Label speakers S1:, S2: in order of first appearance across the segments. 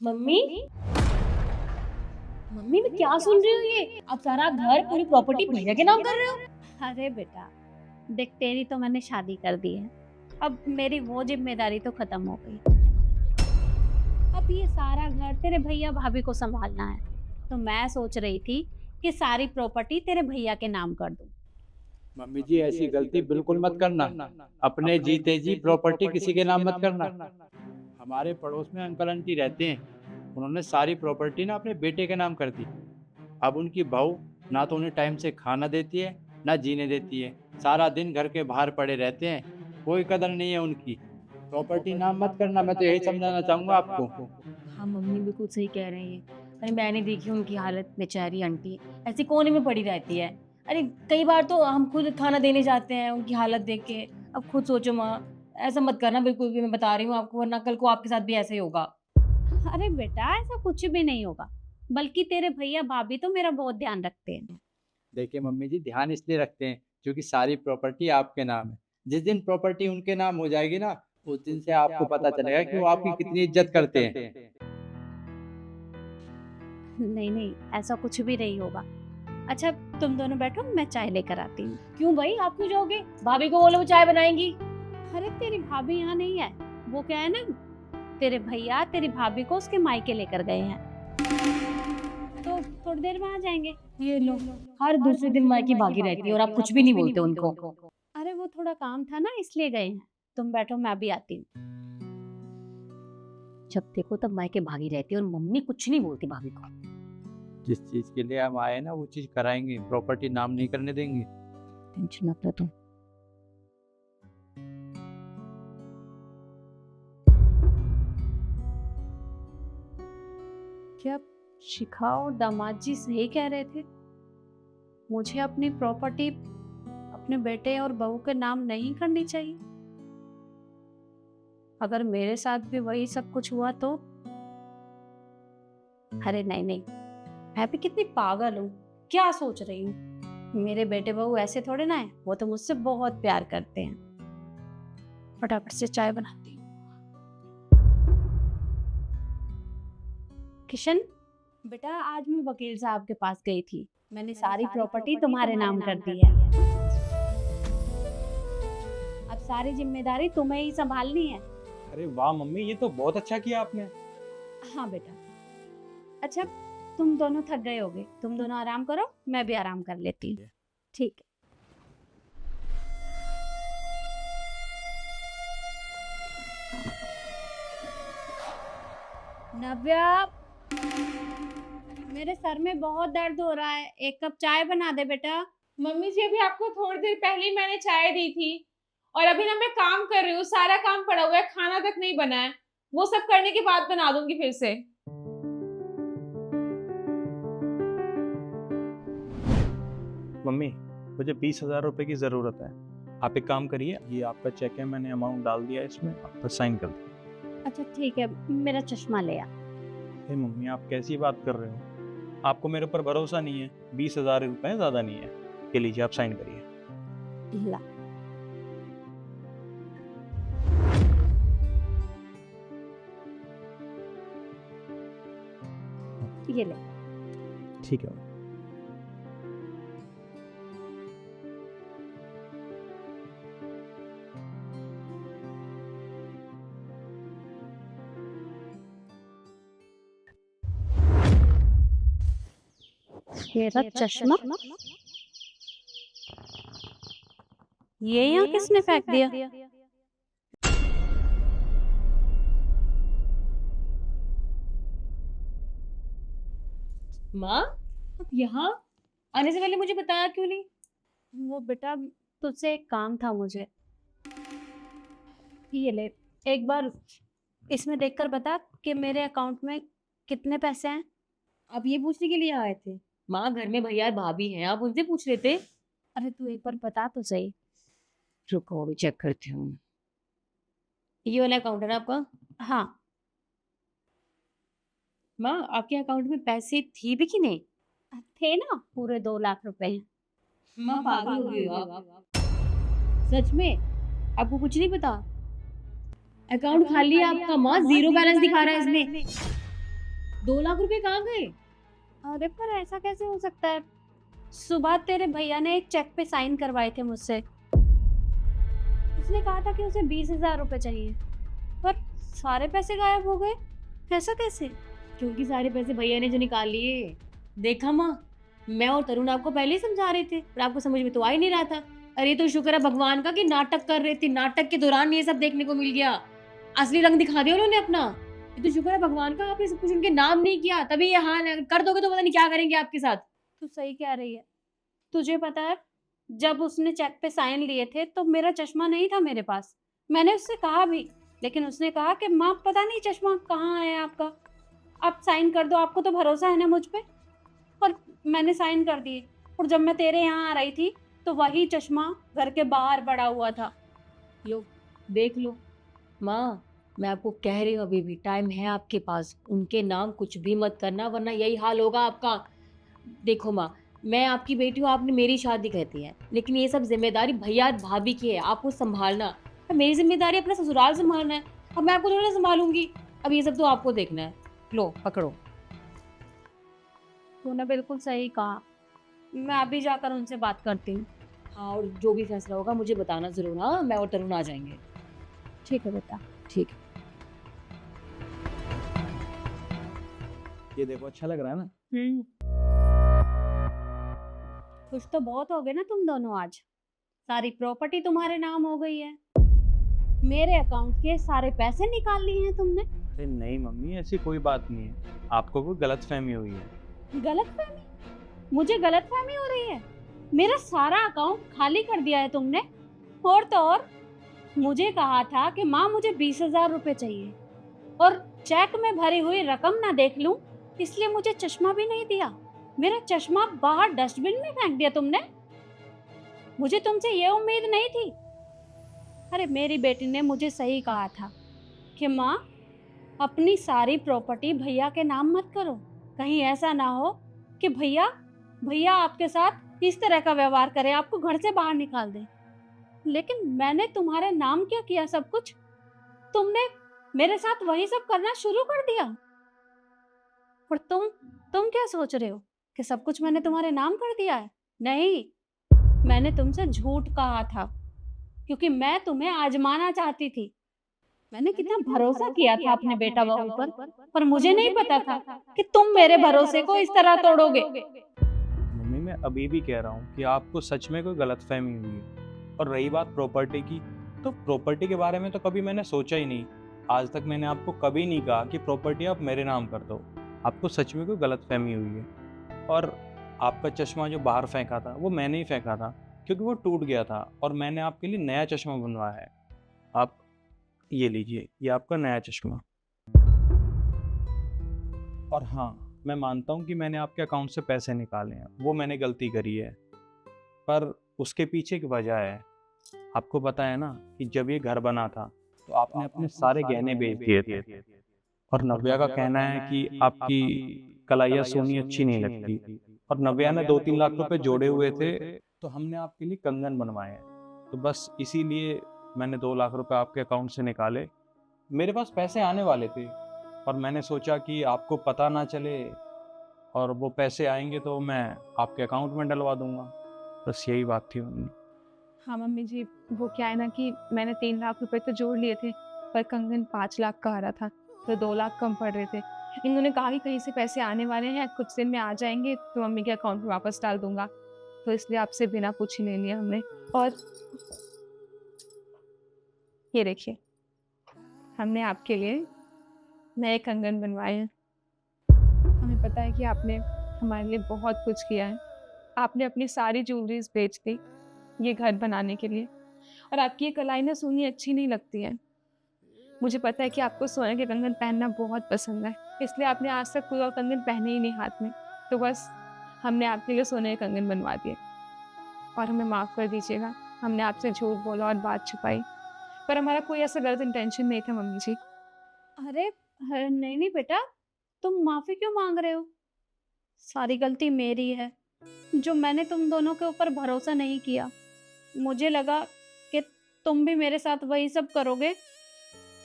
S1: Mummy mummy मैं क्या सुन रही हूँ ये? आप सारा घर पूरी प्रॉपर्टी भैया के नाम कर रहे हो?
S2: अरे बेटा, देख तेरी तो मैंने शादी कर दी है, अब मेरी वो जिम्मेदारी तो खत्म हो गई। अब ये सारा घर तेरे भैया भाभी को संभालना है, तो मैं सोच रही थी कि सारी प्रॉपर्टी तेरे भैया के नाम कर दूं।
S3: मम्मी जी ऐसी गलती बिल्कुल मत करना। अपने जीते जी प्रॉपर्टी किसी के नाम मत करना। हमारे पड़ोस में अंकल आंटी रहते हैं, उन्होंने सारी प्रॉपर्टी ना अपने बेटे के नाम कर दी। अब उनकी बहू ना तो उन्हें टाइम से खाना देती है ना जीने देती है, सारा दिन घर के बाहर पड़े रहते हैं, कोई कदर नहीं है उनकी। प्रॉपर्टी नाम मत करना, मैं तो यही समझाना चाहूँगा आपको।
S1: हाँ मम्मी बिल्कुल सही कह रही है। अरे मैंने देखी उनकी हालत, बेचारी आंटी ऐसे कोने में पड़ी रहती है। अरे कई बार तो हम खुद खाना देने जाते हैं उनकी हालत देख के। अब खुद सोचो माँ, ऐसा मत करना बिल्कुल भी, मैं बता रही हूँ आपको, वरना कल को आपके साथ भी ऐसे ही होगा।
S2: अरे बेटा, ऐसा कुछ भी नहीं होगा, बल्कि तेरे भैया भाभी तो मेरा बहुत ध्यान रखते हैं।
S3: देखिए मम्मी जी, ध्यान इसलिए रखते हैं क्योंकि सारी प्रॉपर्टी आपके नाम है। जिस दिन प्रॉपर्टी उनके नाम हो जाएगी ना, उस दिन से आपको पता चलेगा कि वो आपकी कितनी इज्जत करते हैं।
S2: नहीं नहीं, ऐसा कुछ भी नहीं होगा। अच्छा तुम दोनों बैठो, मैं चाय लेकर आती हूँ।
S1: क्यों भाई, आप क्यों जाओगे? भाभी को बोलो वो चाय बनाएंगी।
S2: अरे तेरी भाभी यहाँ नहीं है, वो क्या है ना, तेरे भैया तेरी भाभी को उसके मायके लेकर गए हैं, तो थोड़ी देर में आ जाएंगे।
S1: ये लो, हर दूसरे दिन मायके भागी रहती है और आप कुछ भी नहीं बोलते उनको।
S2: अरे वो थोड़ा काम था ना, इसलिए गए हैं। तुम बैठो, मैं भी आती हूँ।
S1: जब देखो तब मायके भागी रहती है और मम्मी कुछ नहीं बोलती भाभी को।
S3: जिस चीज के लिए हम आए ना वो चीज कराएंगे, प्रॉपर्टी नाम नहीं करने देंगे।
S1: टेंशन मत लो तुम।
S2: क्या शिखा और दामाद जी सही कह रहे थे? मुझे अपनी प्रॉपर्टी अपने बेटे और बहू के नाम नहीं करनी चाहिए। अगर मेरे साथ भी वही सब कुछ हुआ तो? अरे नहीं नहीं, मैं भी कितनी पागल हूँ, क्या सोच रही हूँ। मेरे बेटे बहू ऐसे थोड़े ना है, वो तो मुझसे बहुत प्यार करते हैं। फटाफट से चाय बनाती हूँ। किशन बेटा, आज मैं वकील साहब के पास गई थी, मैंने सारी प्रॉपर्टी तुम्हारे नाम कर दी है। अब सारी जिम्मेदारी तुम्हें ही संभालनी है।
S4: अरे वाह मम्मी, ये तो बहुत अच्छा किया आपने।
S2: हाँ बेटा। अच्छा तुम दोनों थक गए होगे, तुम दोनों आराम करो, मैं भी आराम कर लेती हूँ। ठीक है। नव्या, मेरे सर में बहुत दर्द हो रहा है, एक कप चाय बना दे बेटा।
S5: मम्मी जी अभी आपको थोड़ी देर पहले ही मैंने चाय दी थी, और अभी ना मैं काम कर रही हूँ, सारा काम पड़ा हुआ है, खाना तक नहीं बना है, वो सब करने के बाद बना दूंगी फिर से।
S4: मम्मी, मुझे 20,000 रुपए की ज़रूरत है। आप एक काम करिए, ये आपका चेक है, मैंने अमाउंट डाल दिया है इसमें, आप बस साइन कर दीजिए।
S2: अच्छा ठीक है, मेरा चश्मा ले आ।
S4: हे मम्मी, आप कैसी बात कर रहे हो? आपको मेरे ऊपर भरोसा नहीं है? 20,000 रुपए ज़्यादा नहीं है। ये लीजिए, आप साइन करिए।
S2: ला। ये ले।
S4: ठीक है।
S2: मेरा चश्मा ये यहाँ किसने फेंक दिया?
S1: माँ, आप यहाँ आने से पहले मुझे बताया क्यों नहीं?
S2: वो बेटा, तुझसे एक काम था मुझे। ये ले, एक बार इसमें देखकर बता कि मेरे अकाउंट में कितने पैसे हैं।
S1: आप ये पूछने के लिए आए थे? माँ घर में भैया भाभी हैं, आप उनसे पूछ लेते।
S2: अरे तू एक बार बता तो सही।
S1: रुको अभी चेक करती हूँ। ये वाला अकाउंट है ना आपका?
S2: हाँ।
S1: माँ आपके अकाउंट में पैसे थी भी कि नहीं?
S2: थे ना, पूरे 2 लाख रुपए हैं।
S1: माँ पागल हो गई हो आप। सच में आपको कुछ नहीं पता? अकाउंट खाली है आपका माँ, जीरो बैलेंस दिखा रहा है इसमें। 2 लाख रुपए कहाँ गए?
S2: अरे पर ऐसा कैसे हो सकता है? सुबह तेरे भैया ने एक चेक पे साइन करवाए थे मुझसे। उसने कहा था कि उसे 20,000 रुपए चाहिए, पर सारे पैसे गायब हो गए। ऐसा कैसे?
S1: क्योंकि सारे पैसे भैया ने जो निकाल लिए। देखा माँ, मैं और तरुण आपको पहले ही समझा रहे थे, पर आपको समझ में तो आ ही नहीं रहा था। अरे तो शुक्र है भगवान का कि नाटक कर रहे थे, नाटक के दौरान ये सब देखने को मिल गया। असली रंग दिखा दिया उन्होंने अपना। ये तो शुक्र है भगवान का आपने सब कुछ उनके नाम नहीं किया, तभी ये हाल है। कर दोगे तो पता नहीं क्या करेंगे आपके साथ।
S2: तू सही कह रही है। तुझे पता है, जब उसने चेक पे साइन लिए थे तो मेरा चश्मा नहीं था मेरे पास। मैंने उससे कहा भी, लेकिन उसने कहा कि माँ पता नहीं चश्मा कहाँ है आपका, आप साइन कर दो, आपको तो भरोसा है ना मुझ पे। और मैंने साइन कर दिए, और जब मैं तेरे यहाँ आ रही थी तो वही चश्मा घर के बाहर पड़ा हुआ था।
S1: लो देख लो माँ, मैं आपको कह रही हूँ अभी भी टाइम है आपके पास। उनके नाम कुछ भी मत करना, वरना यही हाल होगा आपका। देखो माँ, मैं आपकी बेटी हूँ, आपने मेरी शादी कहती है, लेकिन ये सब जिम्मेदारी भैया और भाभी की है, आपको संभालना। अब मेरी जिम्मेदारी अपना ससुराल संभालना है, अब मैं आपको थोड़ा ना संभालूंगी। अब ये सब तो आपको देखना है। लो पकड़ो।
S2: तूने बिल्कुल सही कहा, मैं अभी जाकर उनसे बात करती हूँ।
S1: हाँ, और जो भी फैसला होगा मुझे बताना जरूर। हाँ, मैं और तरुण आ जाएंगे।
S2: ठीक है बेटा।
S1: ठीक है।
S4: ये देखो, अच्छा लग रहा है ना?
S2: खुश तो बहुत हो गए ना तुम दोनों आज। सारी प्रॉपर्टी तुम्हारे नाम हो गई है, मेरे अकाउंट के सारे पैसे निकाल लिए हैं तुमने।
S4: अरे नहीं मम्मी, ऐसी कोई बात नहीं है, आपको कोई गलतफहमी हुई है।
S2: गलतफहमी? मुझे गलतफहमी हो रही है? मेरा सारा अकाउंट खाली कर दिया है तुमने। और तो और मुझे कहा था कि माँ मुझे 20,000 रुपए चाहिए, और चेक में भरी हुई रकम ना देख लूं, इसलिए मुझे चश्मा भी नहीं दिया। मेरा चश्मा बाहर डस्टबिन में फेंक दिया तुमने। मुझे तुमसे ये उम्मीद नहीं थी। अरे मेरी बेटी ने मुझे सही कहा था कि माँ, अपनी सारी प्रॉपर्टी भैया के नाम मत करो। कहीं ऐसा ना हो कि भैया आपके साथ इस तरह का व्यवहार करे, आपको घर से बाहर निकाल दे। लेकिन मैंने तुम्हारे नाम क्या किया सब कुछ? तुमने मेरे साथ वही सब करना शुरू कर दिया। और तुम क्या सोच रहे हो कि सब कुछ मैंने तुम्हारे नाम कर दिया है? नहीं, मैंने तुमसे झूठ कहा था, क्योंकि मैं तुम्हें आजमाना चाहती थी। मैंने कितना भरोसा किया था अपने बेटा बहू पर मुझे नहीं पता था कि तुम मेरे भरोसे को इस तरह तोड़ोगे।
S4: मम्मी, मैं अभी भी कह रहा हूँ कि आपको सच में कोई गलतफहमी हुई है। और रही बात प्रॉपर्टी की, तो प्रॉपर्टी के बारे में तो कभी मैंने सोचा ही नहीं। आज तक मैंने आपको कभी नहीं कहा कि प्रॉपर्टी आप मेरे नाम कर दो। आपको सच में कोई गलतफहमी हुई है। और आपका चश्मा जो बाहर फेंका था वो मैंने ही फेंका था, क्योंकि वो टूट गया था, और मैंने आपके लिए नया चश्मा बनवाया है। आप ये लीजिए, ये आपका नया चश्मा। और हाँ, मैं मानता हूँ कि मैंने आपके अकाउंट से पैसे निकाले हैं, वो मैंने गलती करी है, पर उसके पीछे एक वजह है। आपको पता है ना कि जब ये घर बना था तो आपने अपने सारे गहने बेच दिए थे। और नव्या का कहना है कि आपकी कलाइया सोनी अच्छी नहीं लगती, और नव्या ने 2-3 लाख रुपए जोड़े हुए थे, तो हमने आपके लिए कंगन बनवाए हैं। तो बस इसीलिए मैंने 2 लाख रुपए आपके अकाउंट से निकाले। मेरे पास पैसे आने वाले थे, और मैंने सोचा कि आपको पता ना चले, और वो पैसे आएंगे तो मैं आपके अकाउंट में डलवा दूंगा। बस यही बात थी मम्मी।
S5: हाँ मम्मी जी, वो क्या है ना कि मैंने 3 लाख रुपए तो जोड़ लिए थे, पर कंगन 5 लाख का आ रहा था, तो 2 लाख कम पड़ रहे थे। इन्होंने कहा कि कहीं से पैसे आने वाले हैं, कुछ दिन में आ जाएंगे तो मम्मी के अकाउंट में वापस डाल दूंगा, तो इसलिए आपसे बिना पूछे ले लिया हमने। और ये देखिए, हमने आपके लिए नए कंगन बनवाए हैं। हमें पता है कि आपने हमारे लिए बहुत कुछ किया है। आपने अपनी सारी ज्वेलरीज बेच दी ये घर बनाने के लिए, और आपकी ये कलाई ना सोनी अच्छी नहीं लगती है। मुझे पता है कि आपको सोने के कंगन पहनना बहुत पसंद है, इसलिए आपने आज तक कोई और कंगन पहने ही नहीं हाथ में। तो बस हमने आपके लिए सोने के कंगन बनवा दिए, और हमें माफ़ कर दीजिएगा, हमने आपसे झूठ बोला और बात छुपाई, पर हमारा कोई ऐसा गलत इंटेंशन नहीं था मम्मी जी।
S2: अरे नहीं बेटा, तुम माफी क्यों मांग रहे हो? सारी गलती मेरी है, जो मैंने तुम दोनों के ऊपर भरोसा नहीं किया। मुझे लगा कि तुम भी मेरे साथ वही सब करोगे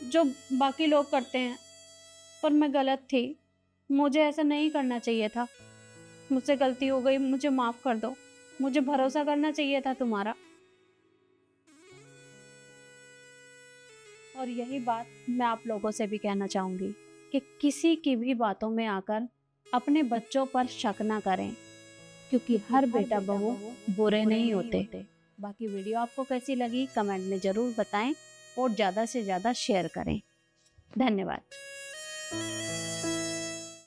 S2: जो बाकी लोग करते हैं, पर मैं गलत थी। मुझे ऐसा नहीं करना चाहिए था। मुझसे गलती हो गई, मुझे माफ कर दो। मुझे भरोसा करना चाहिए था तुम्हारा। और यही बात मैं आप लोगों से भी कहना चाहूंगी कि किसी की भी बातों में आकर अपने बच्चों पर शक ना करें, क्योंकि हर बेटा बहू बुरे नहीं होते। बाकी वीडियो आपको कैसी लगी कमेंट में ज़रूर बताएं और ज़्यादा से ज़्यादा शेयर करें। धन्यवाद।